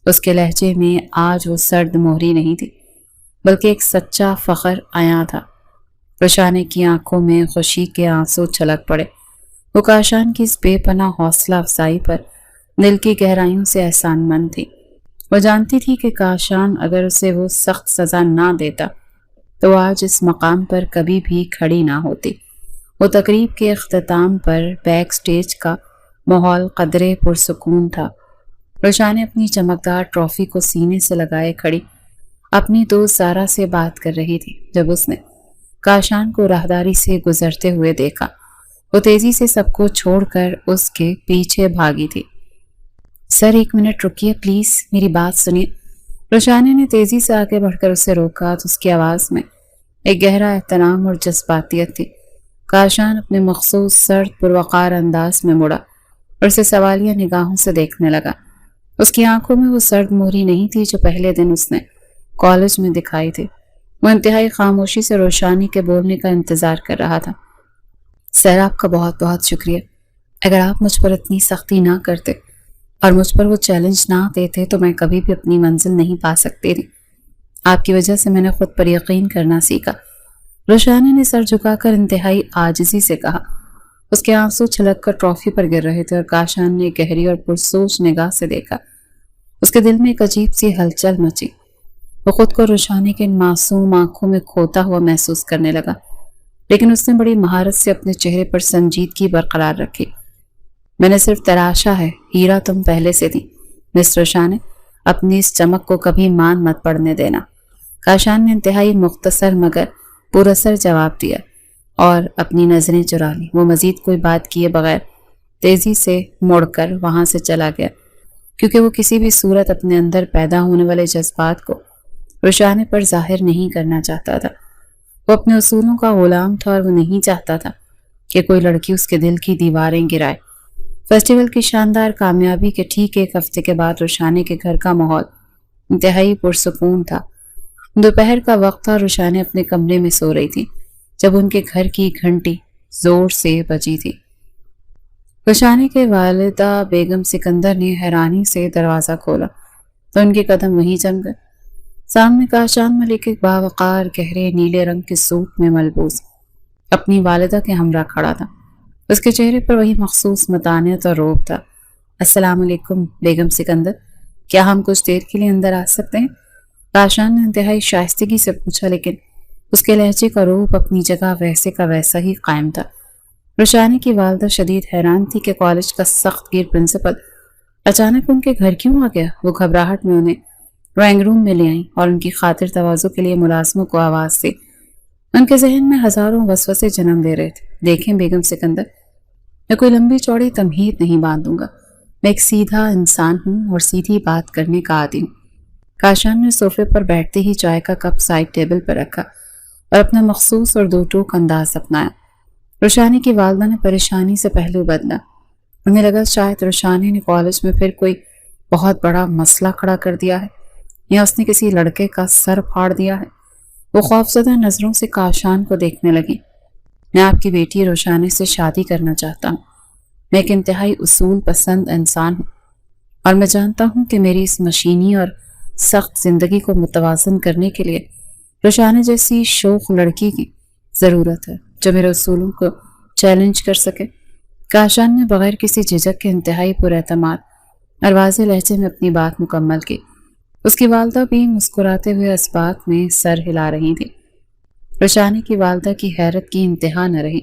اس کے لہجے میں آج وہ سرد مہری نہیں تھی بلکہ ایک سچا فخر عیاں تھا۔ روشانی کی آنکھوں میں خوشی کے آنسو چھلک پڑے۔ وہ کاشان کی اس بے پناہ حوصلہ افزائی پر دل کی گہرائیوں سے احسان مند تھی۔ وہ جانتی تھی کہ کاشان اگر اسے وہ سخت سزا نہ دیتا تو آج اس مقام پر کبھی بھی کھڑی نہ ہوتی۔ وہ تقریب کے اختتام پر بیک سٹیج کا ماحول قدرے پرسکون تھا۔ روشانی اپنی چمکدار ٹرافی کو سینے سے لگائے کھڑی اپنی دوست زارا سے بات کر رہی تھی جب اس نے کاشان کو راہداری سے گزرتے ہوئے دیکھا۔ وہ تیزی سے سب کو چھوڑ کر اس کے پیچھے بھاگی تھی۔ سر ایک منٹ رکیے پلیز، میری بات سنیے۔ روشانی نے تیزی سے آگے بڑھ کر اسے روکا تو اس کی آواز میں ایک گہرا احترام اور جذباتیت تھی۔ کاشان اپنے مخصوص سرد پروقار انداز میں مڑا اور اسے سوالیہ نگاہوں سے دیکھنے لگا۔ اس کی آنکھوں میں وہ سرد مہری نہیں تھی جو پہلے دن اس نے کالج میں دکھائی تھی۔ وہ انتہائی خاموشی سے روشانی کے بولنے کا انتظار کر رہا تھا۔ سر آپ کا بہت بہت شکریہ۔ اگر آپ مجھ پر اتنی سختی نہ کرتے اور مجھ پر وہ چیلنج نہ دیتے تو میں کبھی بھی اپنی منزل نہیں پا سکتی تھی۔ آپ کی وجہ سے میں نے خود پر یقین کرنا سیکھا۔ روشانی نے سر جھکا کر انتہائی عاجزی سے کہا۔ اس کے آنسو چھلک کر ٹرافی پر گر رہے تھے اور کاشان نے گہری اور پرسوچ نگاہ سے دیکھا۔ اس کے دل میں ایک عجیب سی ہلچل مچی۔ وہ خود کو روشانی کے ان معصوم آنکھوں میں کھوتا ہوا محسوس کرنے لگا، لیکن اس نے بڑی مہارت سے اپنے چہرے پر سنجیدگی برقرار رکھی۔ میں نے صرف تراشا ہے، ہیرا تم پہلے سے تھی۔ مس روشانی، اپنی اس چمک کو کبھی مان مت پڑنے دینا۔ کاشان نے انتہائی مختصر مگر پراثر جواب دیا اور اپنی نظریں چرا لی۔ وہ مزید کوئی بات کیے بغیر تیزی سے مڑ کر وہاں سے چلا گیا، کیونکہ وہ کسی بھی صورت اپنے اندر پیدا ہونے والے جذبات کو روشانی پر ظاہر نہیں کرنا چاہتا تھا۔ وہ اپنے اصولوں کا غلام تھا اور وہ نہیں چاہتا تھا کہ کوئی لڑکی اس کے دل کی دیواریں گرائے۔ فیسٹیول کی شاندار کامیابی کے ٹھیک ایک ہفتے کے بعد روشانی کے گھر کا ماحول انتہائی پرسکون تھا۔ دوپہر کا وقت تھا، روشانی اپنے کمرے میں سو رہی تھی جب ان کے گھر کی گھنٹی زور سے بجی تھی۔ روشانی کے والدہ بیگم سکندر نے حیرانی سے دروازہ کھولا۔ تو ان کے قدم وہیں جم گئے۔ سامنے کاشان ملک ایک باوقار گہرے نیلے رنگ کے سوٹ میں ملبوس اپنی والدہ کے ہمراہ کھڑا تھا۔ اس کے چہرے پر وہی مخصوص متانت اور رعب تھا۔ السلام علیکم بیگم سکندر، کیا ہم کچھ دیر کے لیے اندر آ سکتے ہیں؟ کاشان نے انتہائی شائستگی سے پوچھا، لیکن اس کے لہجے کا رعب اپنی جگہ ویسے کا ویسا ہی قائم تھا۔ روشانی کی والدہ شدید حیران تھی کہ کالج کا سخت گیر پرنسپل اچانک ان کے گھر کیوں آ گیا۔ وہ گھبراہٹ میں انہیں ڈرائنگ روم میں لے آئیں اور ان کی خاطر تواضع کے لیے ملازموں کو آواز دی۔ ان کے ذہن میں ہزاروں وسوسے جنم لے رہے تھے۔ دیکھیں بیگم سکندر، میں کوئی لمبی چوڑی تمہید نہیں باندھوں گا، میں ایک سیدھا انسان ہوں اور سیدھی بات کرنے کا عادی ہوں۔ کاشان نے صوفے پر بیٹھتے ہی چائے کا کپ سائڈ ٹیبل پر رکھا اور اپنا مخصوص اور دو ٹوک انداز اپنایا۔ روشانی کی والدہ نے پریشانی سے پہلو بدلا۔ انہیں لگا شاید روشانی نے کالج میں پھر کوئی بہت بڑا مسئلہ کھڑا کر دیا ہے یا اس نے کسی لڑکے کا سر پھاڑ دیا ہے۔ وہ خوفزدہ نظروں سے کاشان کو دیکھنے لگی۔ میں آپ کی بیٹی روشانی سے شادی کرنا چاہتا ہوں۔ میں ایک انتہائی اصول پسند انسان ہوں اور میں جانتا ہوں کہ میری اس مشینی اور سخت زندگی کو متوازن کرنے کے لیے روشانی جیسی شوخ لڑکی کی ضرورت ہے جو میرے اصولوں کو چیلنج کر سکے۔ کاشان نے بغیر کسی جھجک کے انتہائی پر اعتماد اور واضح لہجے میں اپنی بات مکمل کی۔ اس کی والدہ بھی مسکراتے ہوئے اس بات میں سر ہلا رہی تھی۔ روشانی کی والدہ کی حیرت کی انتہا نہ رہی۔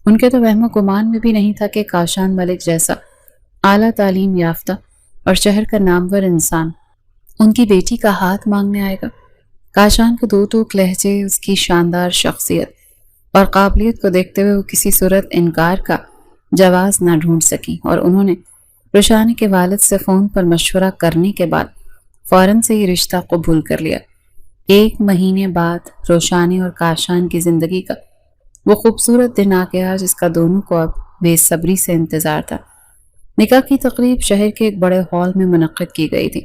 ان کے تو وہم و گمان میں بھی نہیں تھا کہ کاشان ملک جیسا اعلیٰ تعلیم یافتہ اور شہر کا نامور انسان ان کی بیٹی کا ہاتھ مانگنے آئے گا۔ کاشان کو دو ٹوک لہجے، اس کی شاندار شخصیت اور قابلیت کو دیکھتے ہوئے وہ کسی صورت انکار کا جواز نہ ڈھونڈ سکی اور انہوں نے روشانی کے والد سے فون پر مشورہ کرنے کے بعد فوراً سے یہ رشتہ قبول کر لیا۔ 1 مہینے بعد روشانی اور کاشان کی زندگی کا وہ خوبصورت دن آ گیا جس کا دونوں کو اب بے صبری سے انتظار تھا۔ نکاح کی تقریب شہر کے ایک بڑے ہال میں منعقد کی گئی تھی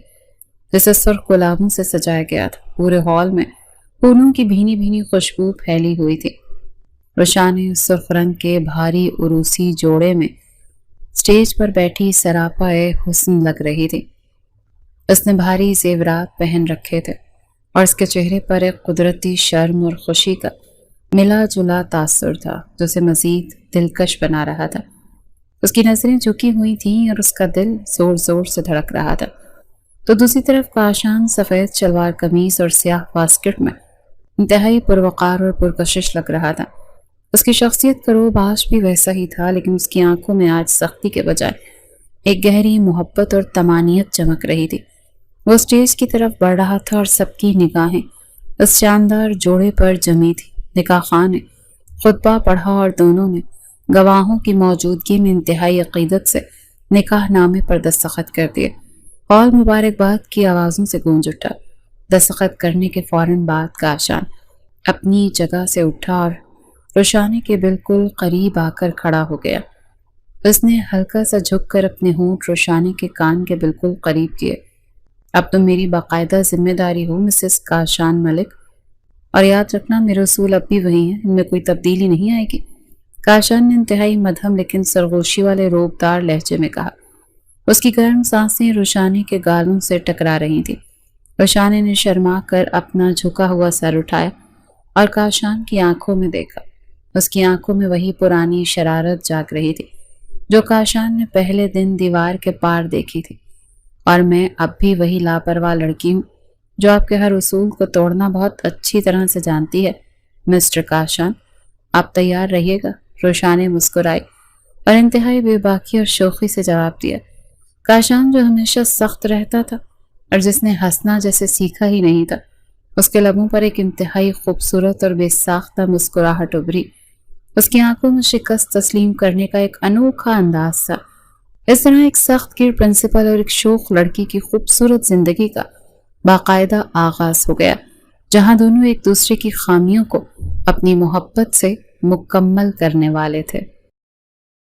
جسے سرخ گلابوں سے سجایا گیا تھا۔ پورے ہال میں پھولوں کی بھینی بھینی خوشبو پھیلی ہوئی تھی۔ روشانی سرخ رنگ کے بھاری عروسی جوڑے میں سٹیج پر بیٹھی سراپا حسن لگ رہی تھی۔ اس نے بھاری زیورات پہن رکھے تھے اور اس کے چہرے پر ایک قدرتی شرم اور خوشی کا ملا جلا تاثر تھا جو اسے مزید دلکش بنا رہا تھا۔ اس کی نظریں جھکی ہوئی تھیں اور اس کا دل زور زور سے دھڑک رہا تھا۔ تو دوسری طرف کاشان سفید شلوار قمیض اور سیاہ واسکٹ میں انتہائی پروقار اور پرکشش لگ رہا تھا۔ اس کی شخصیت کا روب آج بھی ویسا ہی تھا، لیکن اس کی آنکھوں میں آج سختی کے بجائے ایک گہری محبت اور طمانینت چمک رہی تھی۔ وہ اسٹیج کی طرف بڑھ رہا تھا اور سب کی نگاہیں اس شاندار جوڑے پر جمی تھی۔ نکاح خان نے خطبہ پڑھا اور دونوں نے گواہوں کی موجودگی میں انتہائی عقیدت سے نکاح نامے پر دستخط کر دیے۔ ہال مبارکباد کی آوازوں سے گونج اٹھا۔ دستخط کرنے کے فوراً بعد کاشان اپنی جگہ سے اٹھا اور روشانی کے بالکل قریب آ کر کھڑا ہو گیا۔ اس نے ہلکا سا جھک کر اپنے ہونٹ روشانی کے کان کے بالکل قریب کیے۔ اب تم میری باقاعدہ ذمہ داری ہو مسز کاشان ملک، اور یاد رکھنا میرے اصول اب بھی وہی ہیں، ان میں کوئی تبدیلی نہیں آئے گی۔ کاشان نے انتہائی مدھم لیکن سرگوشی والے روبدار لہجے میں کہا۔ اس کی گرم سانسیں روشانی کے گالوں سے ٹکرا رہی تھیں۔ روشانی نے شرما کر اپنا جھکا ہوا سر اٹھایا اور کاشان کی آنکھوں میں دیکھا۔ اس کی آنکھوں میں وہی پرانی شرارت جاگ رہی تھی جو کاشان نے پہلے دن دیوار کے پار دیکھی تھی۔ اور میں اب بھی وہی لاپرواہ لڑکی ہوں جو آپ کے ہر اصول کو توڑنا بہت اچھی طرح سے جانتی ہے مسٹر کاشان۔ آپ تیار رہیے گا۔ روشانی مسکرائی اور انتہائی بے باکی اور شوخی سے جواب دیا۔ کاشان جو ہمیشہ سخت رہتا تھا اور جس نے ہنسنا جیسے سیکھا ہی نہیں تھا، اس کے لبوں پر ایک انتہائی خوبصورت اور بے ساختہ مسکراہٹ ابھری۔ اس کی آنکھوں میں شکست تسلیم کرنے کا ایک انوکھا انداز تھا۔ اس طرح ایک سخت گیر پرنسپل اور ایک شوخ لڑکی کی خوبصورت زندگی کا باقاعدہ آغاز ہو گیا، جہاں دونوں ایک دوسرے کی خامیوں کو اپنی محبت سے مکمل کرنے والے تھے۔